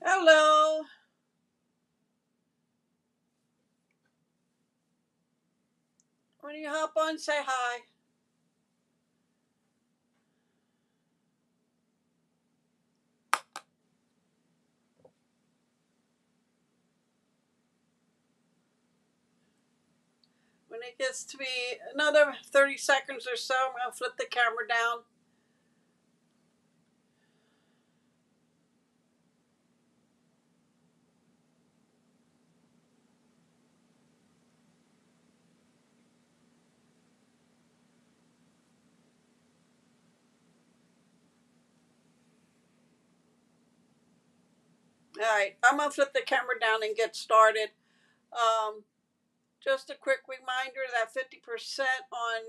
Hello. When you hop on, say hi. When it gets to be another 30 seconds or so, I'm going to flip the camera down. All right, I'm going to flip the camera down and get started. Um, just a quick reminder that 50% on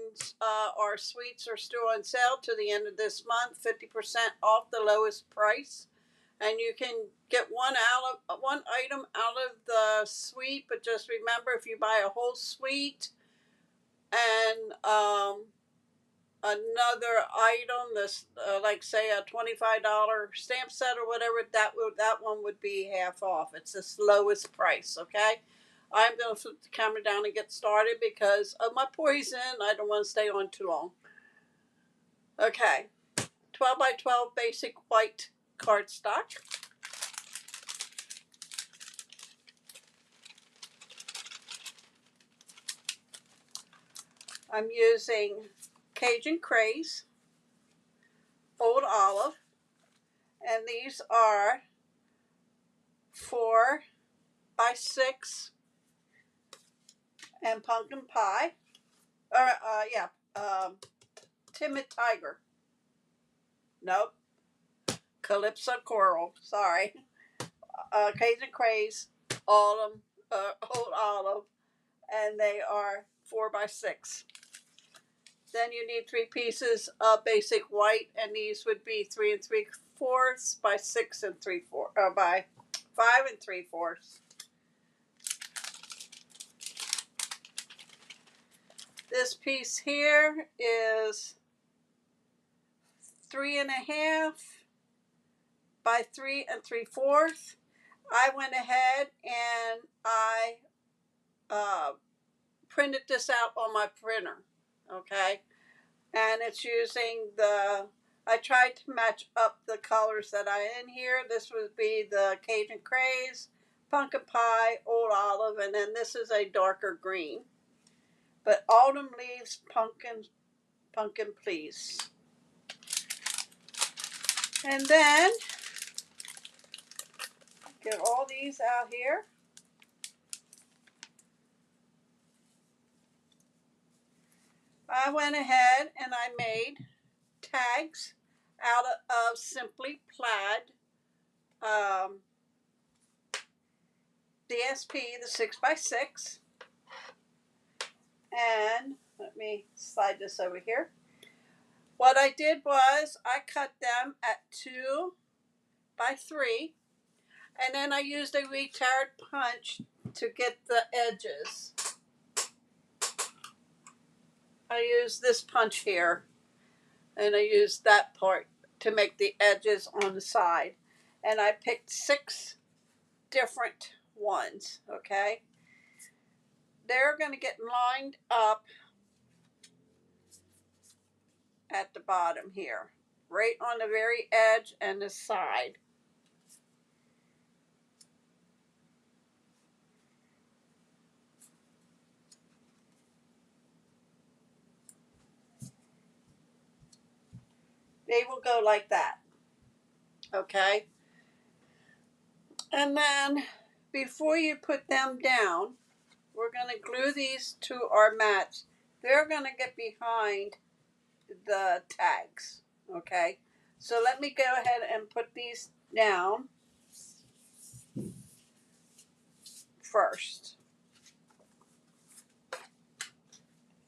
our suites are still on sale to the end of this month, 50% off the lowest price. And you can get one item out of the suite, but just remember, if you buy a whole suite and another item, this like say a $25 stamp set or whatever, that one would be half off. It's the lowest price. Okay, I'm going to flip the camera down and get started because of my poison. I don't want to stay on too long. Okay, 12 by 12 basic white cardstock. I'm using Cajun Craze, Old Olive, and these are 4 by 6 and pumpkin pie. Or yeah, timid tiger. Nope, calypso coral. Sorry, Cajun Craze, autumn, old olive, and they are 4 by 6. Then you need 3 pieces of basic white, and these would be 3 3/4 by 6 3/4, by 5 3/4. This piece here is 3 1/2 by 3 3/4. I went ahead and I printed this out on my printer, okay? And it's using I tried to match up the colors that I in here. This would be the Cajun Craze, Pumpkin Pie, Old Olive, and then this is a darker green. But Autumn Leaves, Pumpkin Please. And then get all these out here. I went ahead and I made tags out of Simply Plaid DSP, the 6 by 6. And let me slide this over here. What I did was I cut them at 2 by 3, and then I used a retard punch to get the edges. I used this punch here, and I used that part to make the edges on the side. And I picked 6 different ones, okay? They're going to get lined up at the bottom here, right on the very edge and the side. They will go like that, okay? And then before you put them down, we're going to glue these to our mats. They're going to get behind the tags, okay? So let me go ahead and put these down first.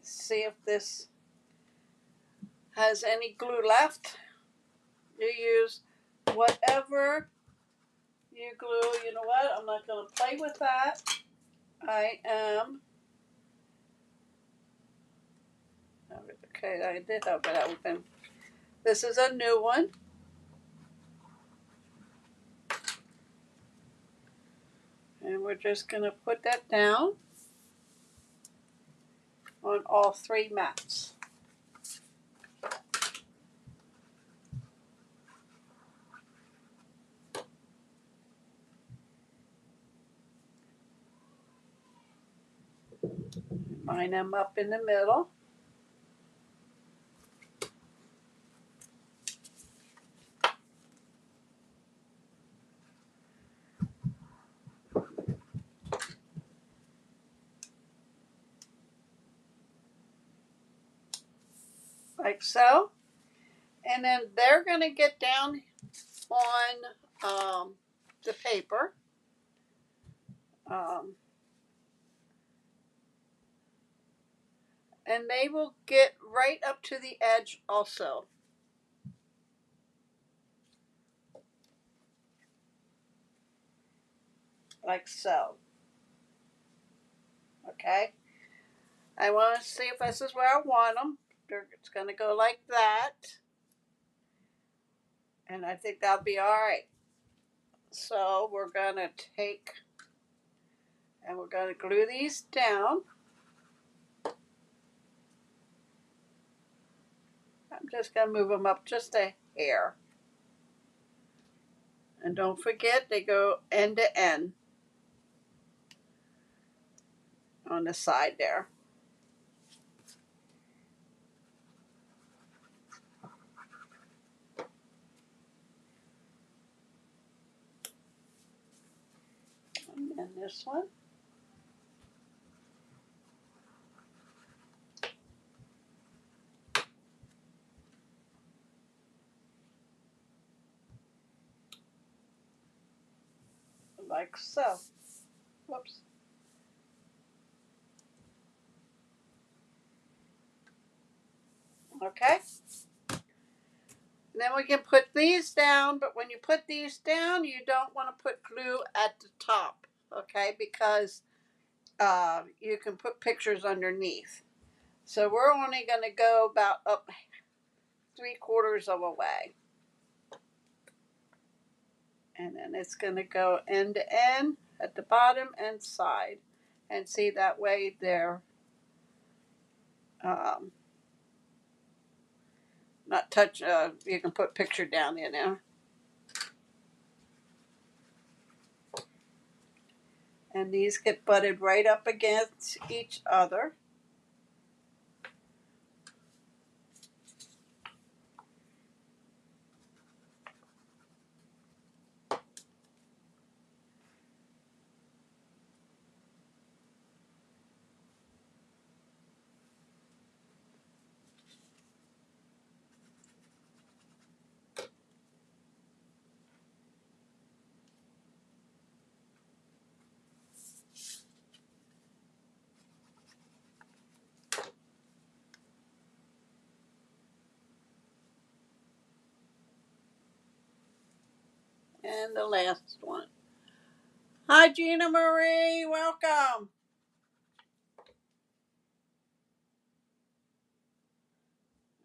See if this has any glue left. You use whatever you glue. You know what? I'm not going to play with that. I am. Okay, I did have that open. This is a new one. And we're just going to put that down on all 3 mats. Line them up in the middle. Like so. And then they're going to get down on the paper. And they will get right up to the edge also. Like so. Okay. I want to see if this is where I want them. It's going to go like that. And I think that'll be all right. So we're going to take and we're going to glue these down. I'm just going to move them up just a hair. And don't forget, they go end to end on the side there. And then this one. Like so. Whoops. Okay. And then we can put these down, but when you put these down, you don't want to put glue at the top, okay? Because you can put pictures underneath. So we're only going to go about up 3/4 of a way. And then it's going to go end to end at the bottom and side. And see, that way they're not touch, you can put picture down in there. And these get butted right up against each other. And the last one. Hi, Gina Marie. Welcome.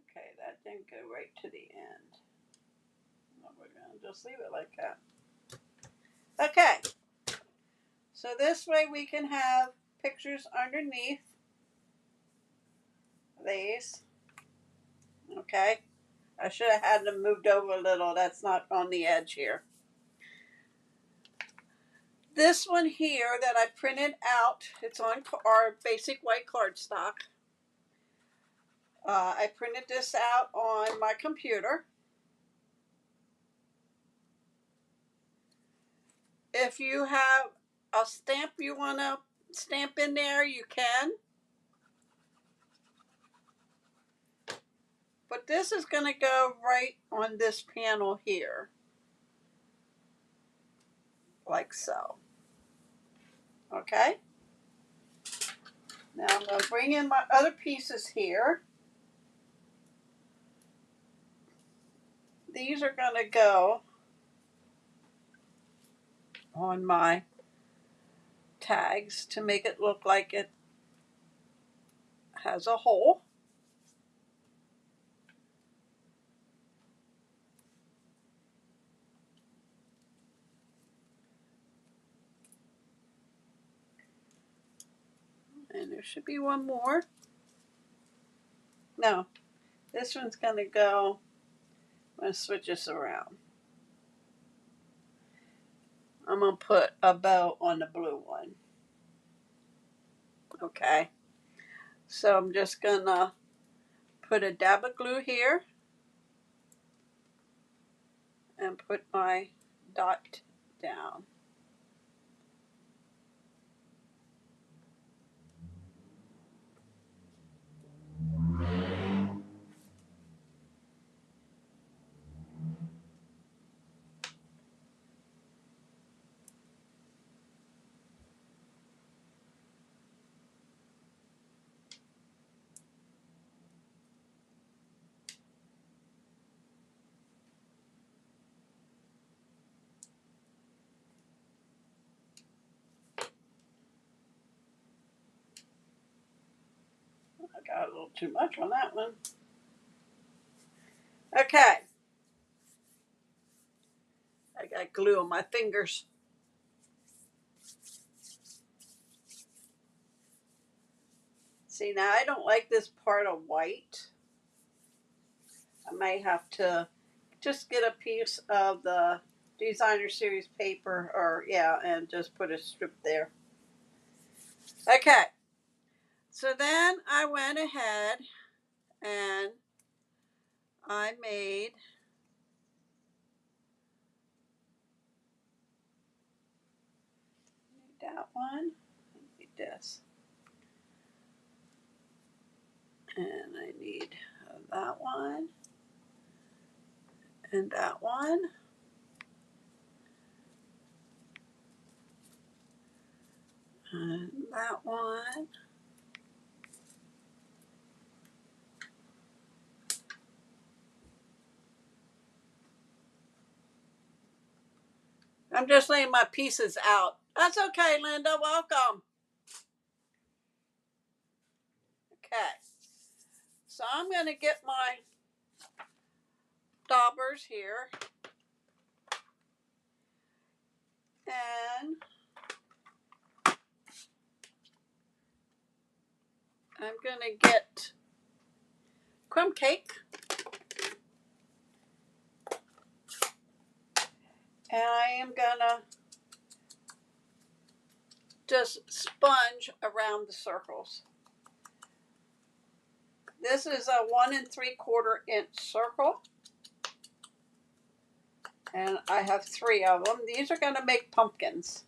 Okay, that didn't go right to the end. Well, we're going to just leave it like that. Okay. So this way we can have pictures underneath these. Okay. I should have had them moved over a little. That's not on the edge here. This one here that I printed out, it's on our basic white cardstock. I printed this out on my computer. If you have a stamp you want to stamp in there, you can. But this is going to go right on this panel here. Like so. Okay? Now I'm going to bring in my other pieces here. These are going to go on my tags to make it look like it has a hole. And there should be one more. No, this one's going to go, I'm going to switch this around. I'm going to put a bow on the blue one. Okay. So I'm just going to put a dab of glue here and put my dot down. I got a little too much on that one. Okay. I got glue on my fingers. See, now I don't like this part of white. I may have to just get a piece of the designer series paper, or yeah, and just put a strip there. Okay. So then I went ahead and I made that one. I need this. And I need that one. And that one. And that one. I'm just laying my pieces out. That's okay, Linda. Welcome. Okay. So I'm going to get my daubers here. And I'm going to get crumb cake. And I am going to just sponge around the circles. This is a 1 3/4 inch circle. And I have 3 of them. These are going to make pumpkins.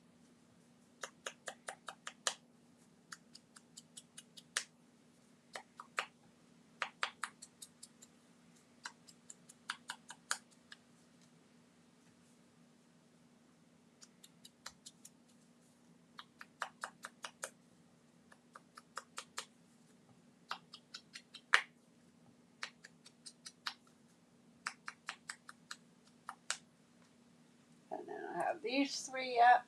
And then I have these 3 up.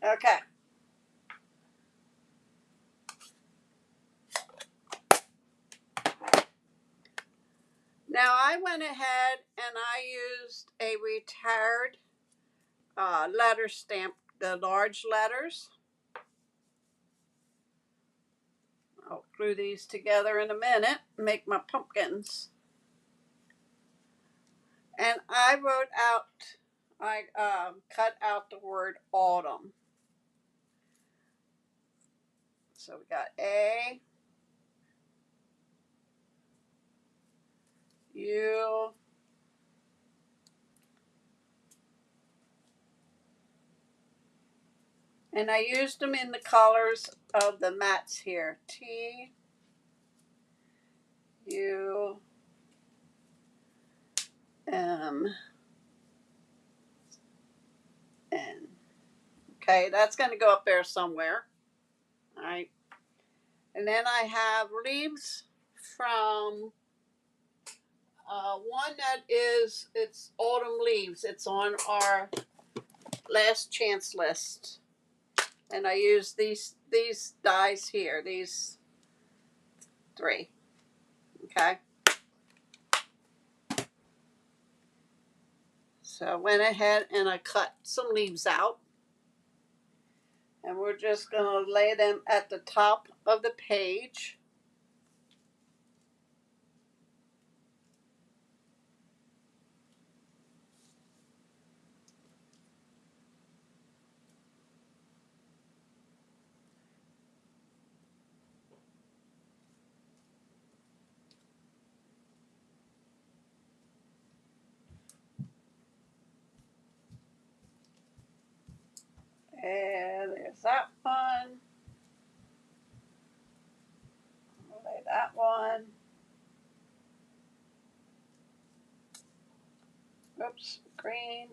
Okay. Now I went ahead and I used a retired letter stamp, the large letters. I'll glue these together in a minute, make my pumpkins. And I wrote out, I cut out the word autumn. So we got A, U, and I used them in the colors of the mats here. T, U, M N. Okay, that's going to go up there somewhere. All right. And then I have leaves from one that is, it's autumn leaves. It's on our last chance list. And I use these dies here, these 3. Okay. So I went ahead and I cut some leaves out. And we're just going to lay them at the top of the page. And there's that one. We'll lay that one. Oops, green.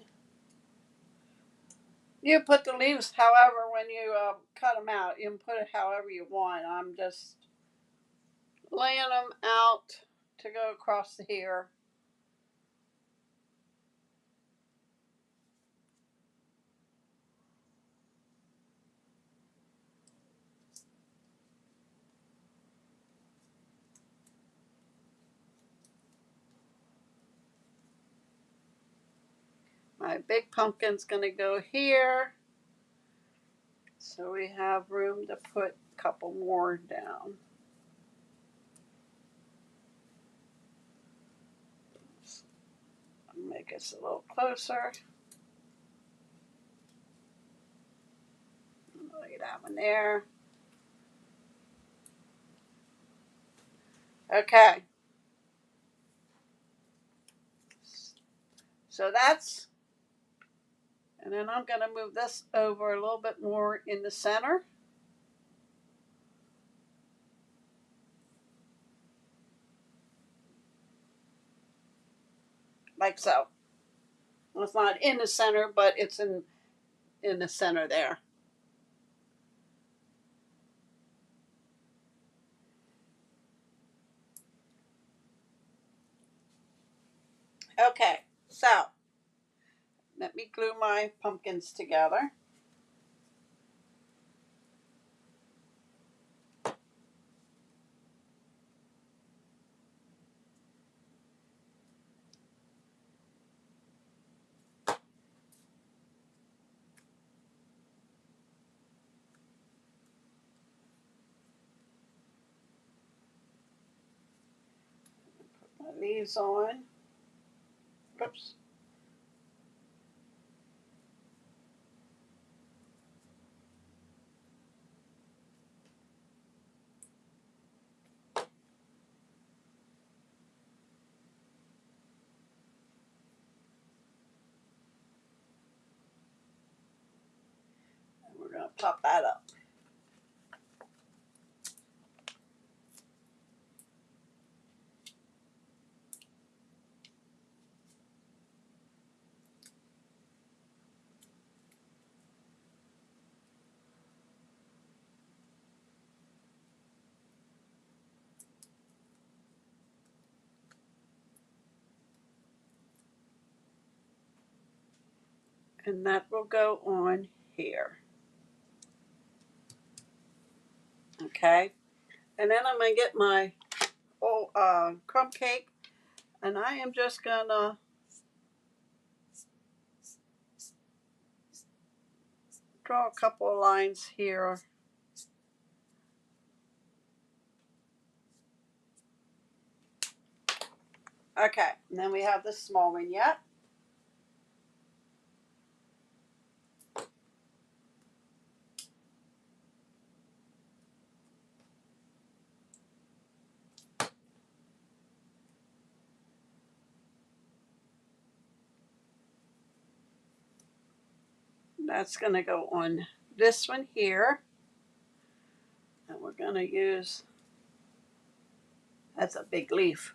You put the leaves, however, when you cut them out, you can put it however you want. I'm just laying them out to go across here. My big pumpkin's going to go here. So we have room to put a couple more down. Make this a little closer. Lay that one there. Okay. So that's, and then I'm going to move this over a little bit more in the center. Like so. Well, it's not in the center, but it's in the center there. Okay, so let me glue my pumpkins together. Put my leaves on. Oops. And we're going to pop that up. And that will go on here. Okay. And then I'm going to get my crumb cake. And I am just going to draw a couple of lines here. Okay. And then we have the small vignette. That's going to go on this one here. And we're going to use, that's a big leaf.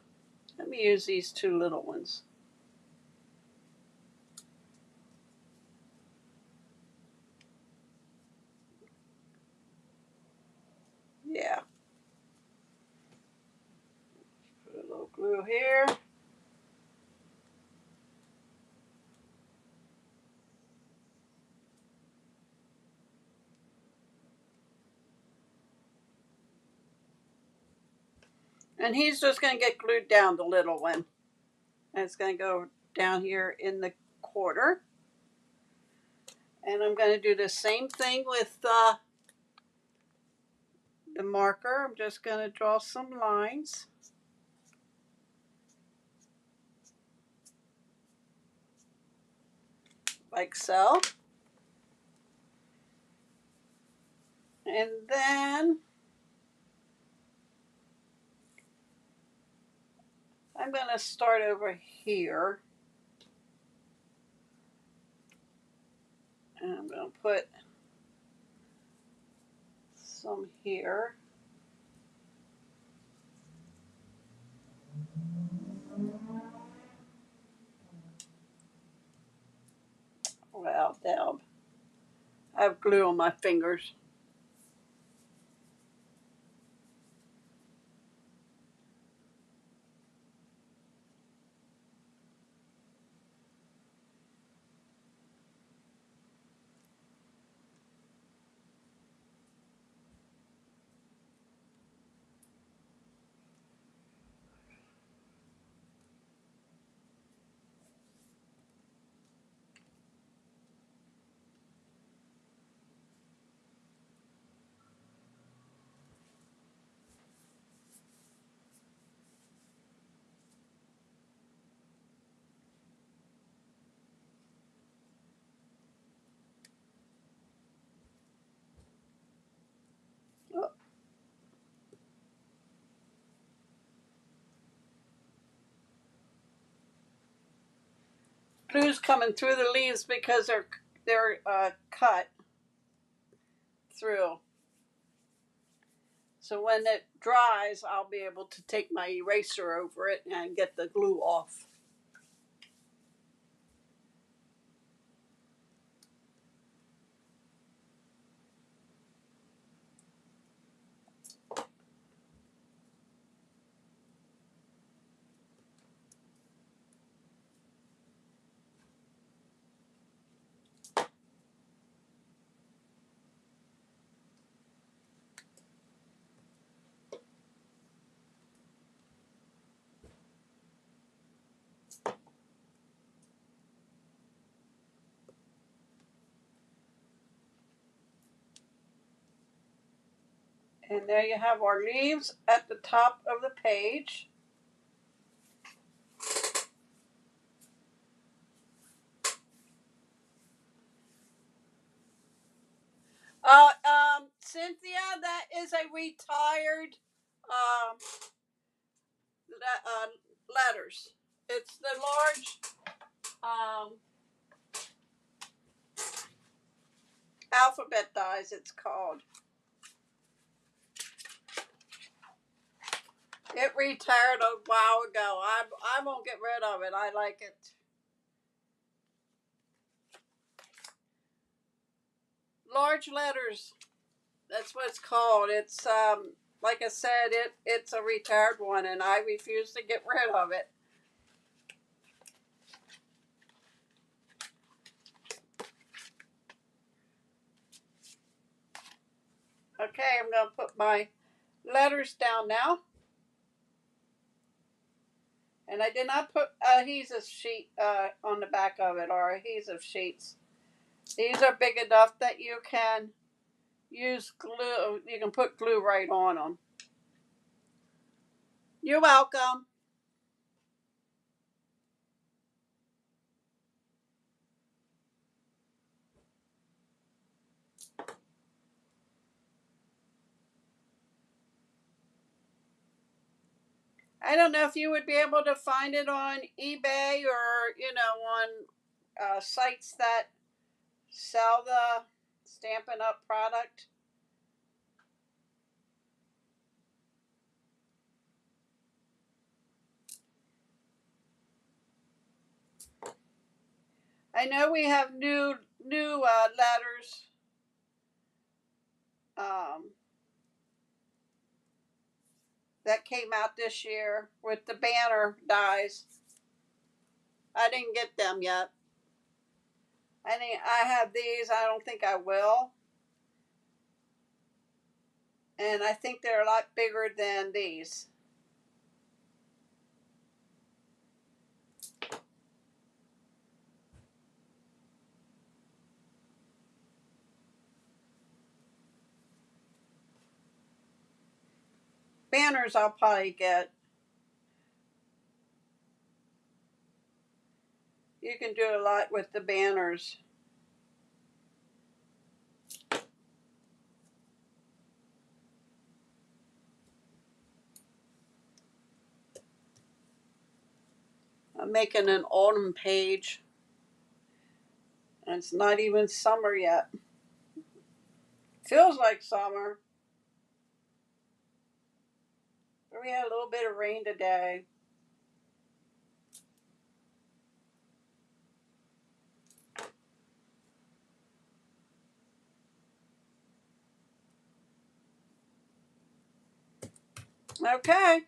Let me use these 2 little ones. glue here. And he's just going to get glued down, the little one. And it's going to go down here in the quarter. And I'm going to do the same thing with the marker. I'm just going to draw some lines. Like so. And then I'm going to start over here. And I'm going to put some here. Well, damn. I have glue on my fingers. Oh. Glue's coming through the leaves because they're cut through. So when it dries, I'll be able to take my eraser over it and get the glue off. And there you have our leaves at the top of the page. Cynthia, that is a retired letters. It's the large alphabet dies, it's called. It retired a while ago. I won't get rid of it. I like it. Large letters. That's what it's called. It's like I said, it's a retired one, and I refuse to get rid of it. Okay, I'm going to put my letters down now. And I did not put adhesive sheet on the back of it, or adhesive sheets. These are big enough that you can use glue. You can put glue right on them. You're welcome. I don't know if you would be able to find it on eBay or, on sites that sell the Stampin' Up! Product. I know we have new letters. that came out this year with the banner dies. I didn't get them yet. I have these. I don't think I will. And I think they're a lot bigger than these. Banners I'll probably get. You can do a lot with the banners. I'm making an autumn page. And it's not even summer yet. Feels like summer. But we had a little bit of rain today. Okay.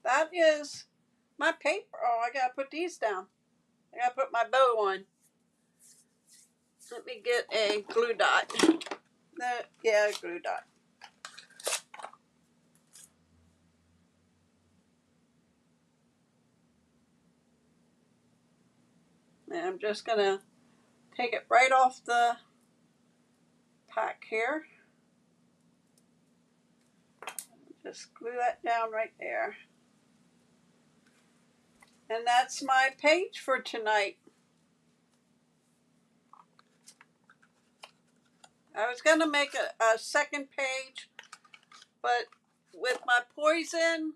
That is my paper. Oh, I gotta put these down. I gotta put my bow on. Let me get a glue dot. Yeah, glue dot. And I'm just gonna take it right off the pack here. Just glue that down right there. And that's my page for tonight. I was gonna make a second page, but with my poison,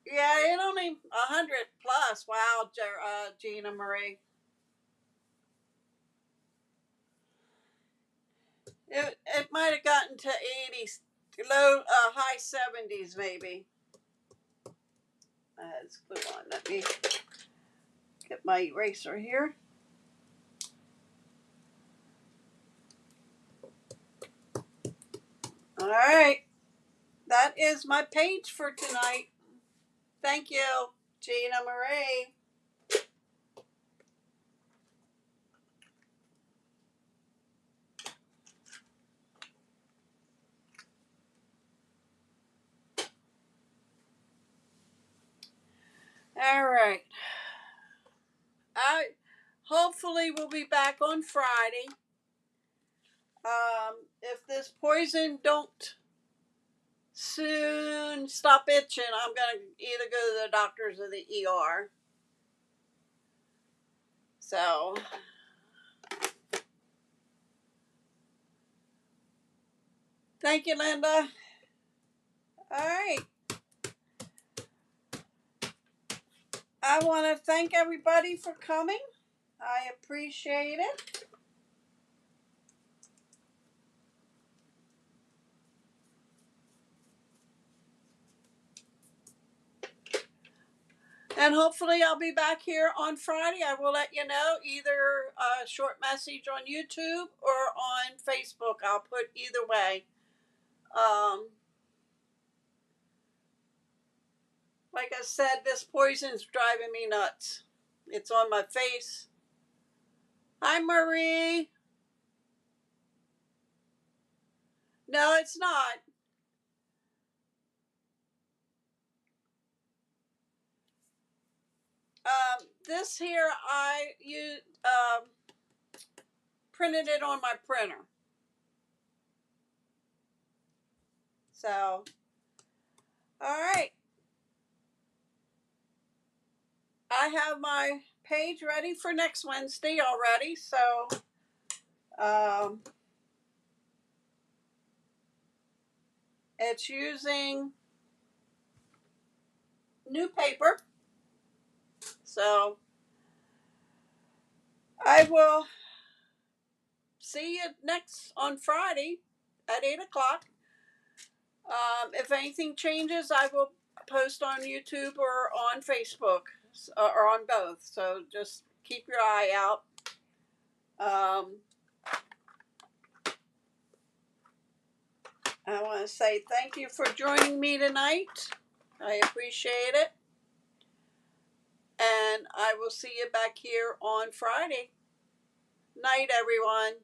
yeah, it only 100 plus. Wow, Gina Marie. It might have gotten to 80s, high 70s maybe. Let's glue on. Let me get my eraser here. All right, that is my page for tonight. Thank you, Gina Marie. All right. I hopefully we'll be back on Friday. If this poison don't soon stop itching, I'm gonna either go to the doctors or the ER. So thank you, Linda. All right. I want to thank everybody for coming. I appreciate it. And hopefully I'll be back here on Friday. I will let you know, either a short message on YouTube or on Facebook. I'll put either way. Like I said, this poison's driving me nuts. It's on my face. Hi, Marie. No, it's not. This here, printed it on my printer. So, all right. I have my page ready for next Wednesday already. So, it's using new paper. So, I will see you next on Friday at 8 o'clock. If anything changes, I will post on YouTube or on Facebook or on both. So just keep your eye out. want to say thank you for joining me tonight. I appreciate it. And I will see you back here on Friday. Night, everyone.